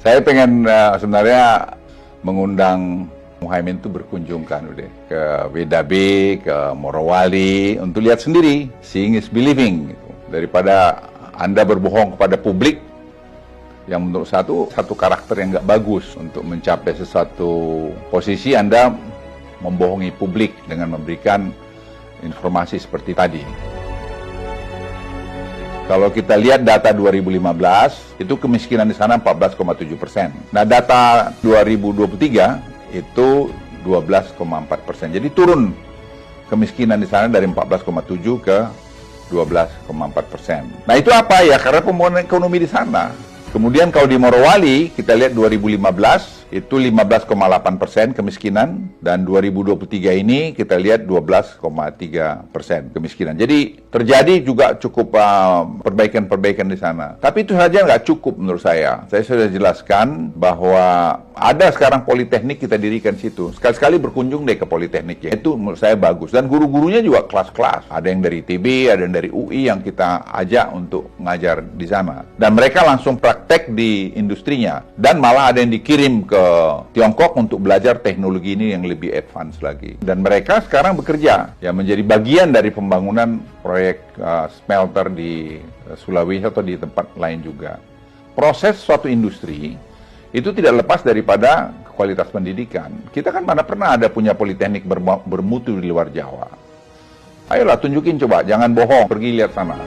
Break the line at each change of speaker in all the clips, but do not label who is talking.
Saya pengen sebenarnya mengundang Muhaimin itu berkunjung kan udah ke WDB, ke Morowali untuk lihat sendiri, seeing is believing gitu. Daripada Anda berbohong kepada publik yang menurut satu karakter yang nggak bagus untuk mencapai sesuatu posisi. Anda membohongi publik dengan memberikan informasi seperti tadi. Kalau kita lihat data 2015, itu kemiskinan di sana 14,7%. Nah, data 2023 itu 12,4%. Jadi turun kemiskinan di sana dari 14,7 ke 12,4%. Nah, itu apa ya? Karena pembangunan ekonomi di sana. Kemudian kalau di Morowali, kita lihat 2015 itu 15,8% kemiskinan, dan 2023 ini kita lihat 12,3% kemiskinan. Jadi terjadi juga cukup perbaikan-perbaikan di sana. Tapi itu saja nggak cukup menurut saya. Saya sudah jelaskan bahwa ada sekarang politeknik kita dirikan situ. Sekali-sekali berkunjung deh ke politekniknya. Itu menurut saya bagus. Dan guru-gurunya juga kelas-kelas. Ada yang dari ITB, ada yang dari UI yang kita ajak untuk ngajar di sana. Dan mereka langsung praktek di industrinya. Dan malah ada yang dikirim ke Tiongkok untuk belajar teknologi ini yang lebih advance lagi. Dan mereka sekarang bekerja ya menjadi bagian dari pembangunan proyek smelter di Sulawesi atau di tempat lain juga. Proses suatu industri itu tidak lepas daripada kualitas pendidikan. Kita kan mana pernah ada punya politeknik bermutu di luar Jawa. Ayolah tunjukin coba, jangan bohong, pergi lihat sana.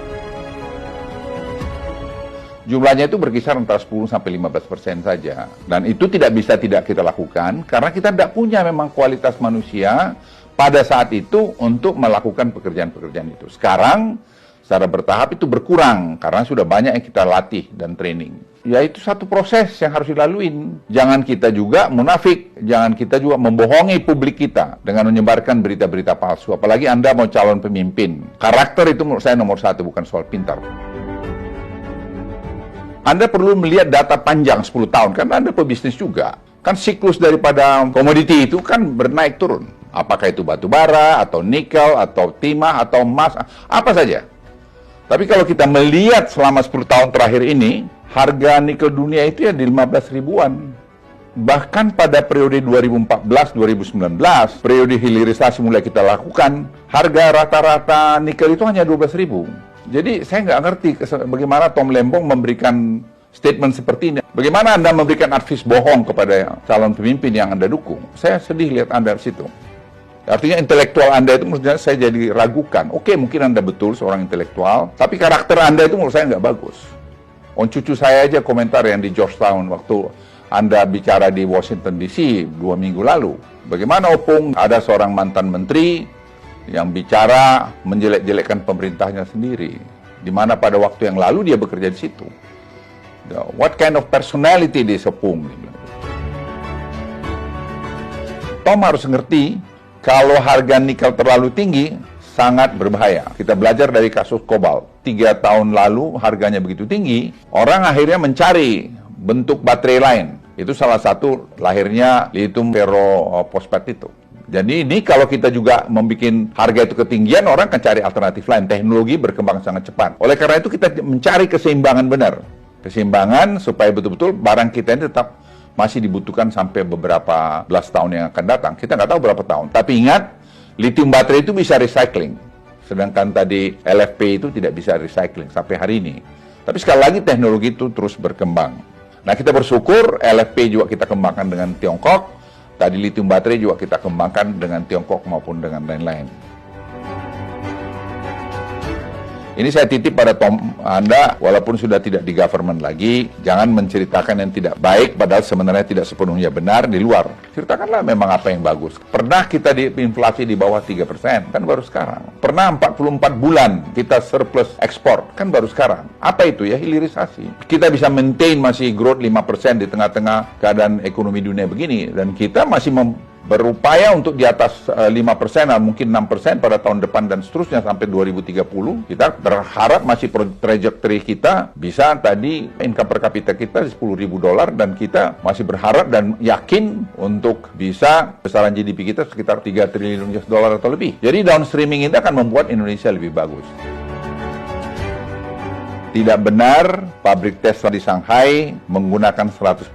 Jumlahnya itu berkisar antara 10-15% saja. Dan itu tidak bisa tidak kita lakukan, karena kita tidak punya memang kualitas manusia pada saat itu untuk melakukan pekerjaan-pekerjaan itu. Sekarang, secara bertahap itu berkurang, karena sudah banyak yang kita latih dan training. Ya itu satu proses yang harus dilaluin. Jangan kita juga munafik, jangan kita juga membohongi publik kita dengan menyebarkan berita-berita palsu. Apalagi Anda mau calon pemimpin. Karakter itu menurut saya nomor satu, bukan soal pintar. Anda perlu melihat data panjang 10 tahun, karena Anda pebisnis juga. Kan siklus daripada komoditi itu kan bernaik turun. Apakah itu batu bara, atau nikel, atau timah, atau emas, apa saja. Tapi kalau kita melihat selama 10 tahun terakhir ini, harga nikel dunia itu ya di 15 ribuan. Bahkan pada periode 2014-2019, periode hilirisasi mulai kita lakukan, harga rata-rata nikel itu hanya 12 ribu. Jadi saya nggak ngerti bagaimana Tom Lembong memberikan statement seperti ini. Bagaimana Anda memberikan advies bohong kepada calon pemimpin yang Anda dukung. Saya sedih lihat Anda di situ. Artinya intelektual Anda itu menurut saya jadi ragukan. Oke, mungkin Anda betul seorang intelektual, tapi karakter Anda itu menurut saya nggak bagus. Cucu saya aja komentar yang di Georgetown waktu Anda bicara di Washington DC 2 minggu lalu. Bagaimana Opung ada seorang mantan menteri yang bicara menjelek-jelekkan pemerintahnya sendiri, di mana pada waktu yang lalu dia bekerja di situ. What kind of personality this Opung? Tom harus ngerti, kalau harga nikel terlalu tinggi, sangat berbahaya. Kita belajar dari kasus kobalt. 3 tahun lalu harganya begitu tinggi, orang akhirnya mencari bentuk baterai lain. Itu salah satu lahirnya lithium ferrofosfat itu. Jadi ini kalau kita juga membuat harga itu ketinggian, orang akan cari alternatif lain. Teknologi berkembang sangat cepat. Oleh karena itu kita mencari keseimbangan benar. Keseimbangan supaya betul-betul barang kita ini tetap masih dibutuhkan sampai beberapa belas tahun yang akan datang. Kita nggak tahu berapa tahun. Tapi ingat, lithium baterai itu bisa recycling. Sedangkan tadi LFP itu tidak bisa recycling sampai hari ini. Tapi sekali lagi teknologi itu terus berkembang. Nah, kita bersyukur LFP juga kita kembangkan dengan Tiongkok. Tadi lithium baterai juga kita kembangkan dengan Tiongkok maupun dengan lain-lain. Ini saya titip pada Anda, walaupun sudah tidak di government lagi, jangan menceritakan yang tidak baik, padahal sebenarnya tidak sepenuhnya benar di luar. Ceritakanlah memang apa yang bagus. Pernah kita di inflasi di bawah 3%, kan baru sekarang. Pernah 44 bulan kita surplus ekspor, kan baru sekarang. Apa itu ya? Hilirisasi. Kita bisa maintain masih growth 5% di tengah-tengah keadaan ekonomi dunia begini, dan kita masih berupaya untuk di atas 5%, mungkin 6% pada tahun depan dan seterusnya sampai 2030. Kita berharap masih trajectory kita bisa tadi income per kapita kita $10.000, dan kita masih berharap dan yakin untuk bisa besaran GDP kita sekitar $3 triliun atau lebih. Jadi downstreaming itu akan membuat Indonesia lebih bagus. Tidak benar pabrik Tesla di Shanghai menggunakan 100%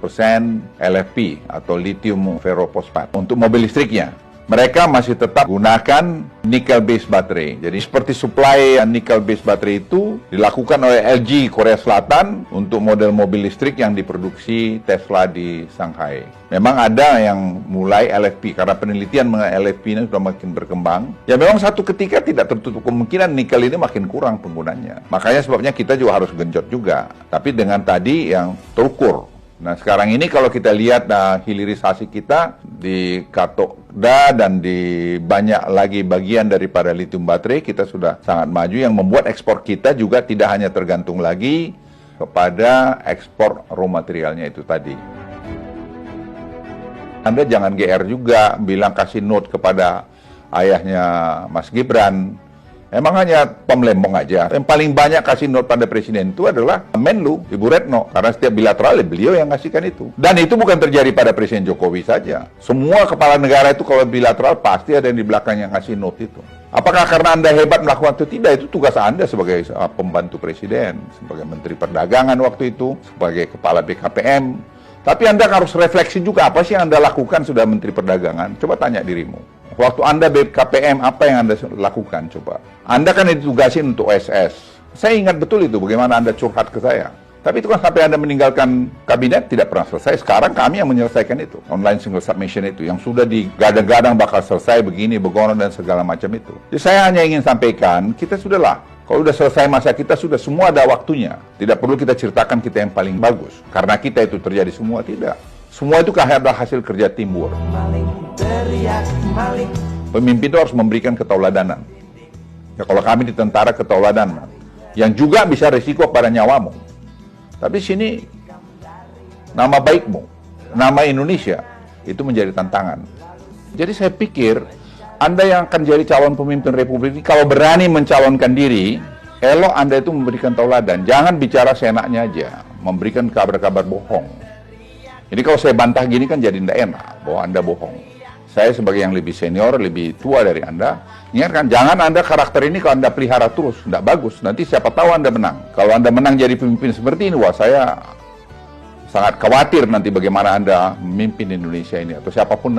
LFP atau lithium ferrofosfat untuk mobil listriknya. Mereka masih tetap gunakan nickel base baterai. Jadi seperti supply nickel base baterai itu dilakukan oleh LG Korea Selatan untuk model mobil listrik yang diproduksi Tesla di Shanghai. Memang ada yang mulai LFP karena penelitian mengenai LFP ini sudah makin berkembang. Ya memang satu ketika tidak tertutup kemungkinan nikel ini makin kurang penggunanya. Makanya sebabnya kita juga harus genjot juga. Tapi dengan tadi yang terukur. Nah sekarang ini kalau kita lihat hilirisasi kita di katoda dan di banyak lagi bagian daripada lithium baterai kita sudah sangat maju yang membuat ekspor kita juga tidak hanya tergantung lagi kepada ekspor raw materialnya itu tadi. Anda jangan GR juga bilang kasih note kepada ayahnya Mas Gibran. Emang hanya pemlembong aja. Yang paling banyak kasih note pada presiden itu adalah Menlu, Ibu Retno. Karena setiap bilateral beliau yang ngasihkan itu. Dan itu bukan terjadi pada Presiden Jokowi saja. Semua kepala negara itu kalau bilateral pasti ada yang di belakang yang ngasih note itu. Apakah karena Anda hebat melakukan itu? Tidak, itu tugas Anda sebagai pembantu presiden, sebagai Menteri Perdagangan waktu itu, sebagai Kepala BKPM. Tapi Anda harus refleksi juga apa sih yang Anda lakukan sudah Menteri Perdagangan. Coba tanya dirimu. Waktu Anda BKPM, apa yang Anda lakukan? Coba. Anda kan ditugasin untuk OSS. Saya ingat betul itu, bagaimana Anda curhat ke saya. Tapi itu kan sampai Anda meninggalkan kabinet, tidak pernah selesai. Sekarang kami yang menyelesaikan itu. Online single submission itu, yang sudah digadang-gadang bakal selesai begini, begono, dan segala macam itu. Jadi saya hanya ingin sampaikan, kita sudahlah. Kalau sudah selesai masa kita, sudah semua ada waktunya. Tidak perlu kita ceritakan kita yang paling bagus. Karena kita itu terjadi semua, tidak. Semua itu adalah hasil kerja timbur. Pemimpin itu harus memberikan ketauladanan. Ya, kalau kami di tentara ketauladanan, yang juga bisa risiko pada nyawamu. Tapi sini nama baikmu, nama Indonesia itu menjadi tantangan. Jadi saya pikir Anda yang akan jadi calon pemimpin Republik ini, kalau berani mencalonkan diri, elok Anda itu memberikan tauladan. Jangan bicara seenaknya aja, memberikan kabar-kabar bohong. Jadi kalau saya bantah gini kan jadi tidak enak bahwa Anda bohong. Saya sebagai yang lebih senior, lebih tua dari Anda, ingatkan, jangan Anda karakter ini kalau Anda pelihara terus, tidak bagus. Nanti siapa tahu Anda menang. Kalau Anda menang jadi pemimpin seperti ini, wah saya sangat khawatir nanti bagaimana Anda memimpin Indonesia ini, atau siapapun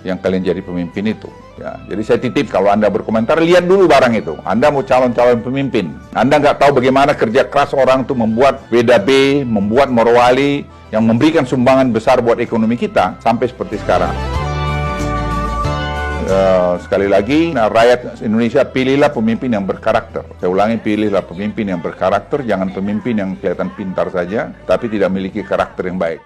yang kalian jadi pemimpin itu. Ya, jadi saya titip kalau Anda berkomentar, lihat dulu barang itu. Anda mau calon-calon pemimpin. Anda nggak tahu bagaimana kerja keras orang itu membuat WDB, membuat Morowali, yang memberikan sumbangan besar buat ekonomi kita, sampai seperti sekarang. Sekali lagi, rakyat Indonesia, pilihlah pemimpin yang berkarakter. Saya ulangi, pilihlah pemimpin yang berkarakter, jangan pemimpin yang kelihatan pintar saja, tapi tidak memiliki karakter yang baik.